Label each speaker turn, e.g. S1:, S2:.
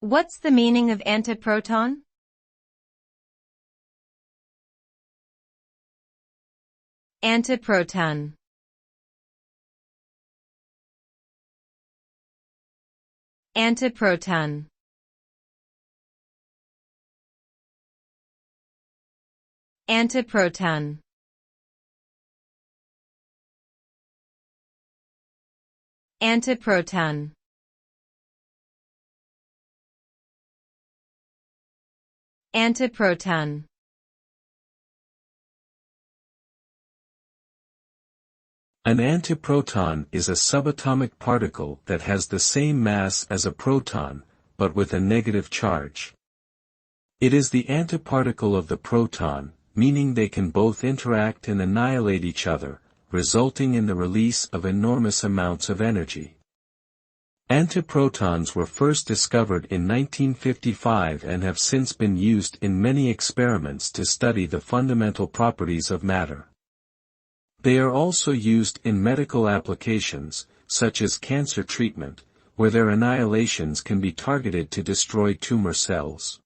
S1: What's the meaning of antiproton? Antiproton. Antiproton. Antiproton. Antiproton. Antiproton.
S2: An antiproton is a subatomic particle that has the same mass as a proton, but with a negative charge. It is the antiparticle of the proton, meaning they can both interact and annihilate each other, resulting in the release of enormous amounts of energy. Antiprotons were first discovered in 1955 and have since been used in many experiments to study the fundamental properties of matter. They are also used in medical applications, such as cancer treatment, where their annihilations can be targeted to destroy tumor cells.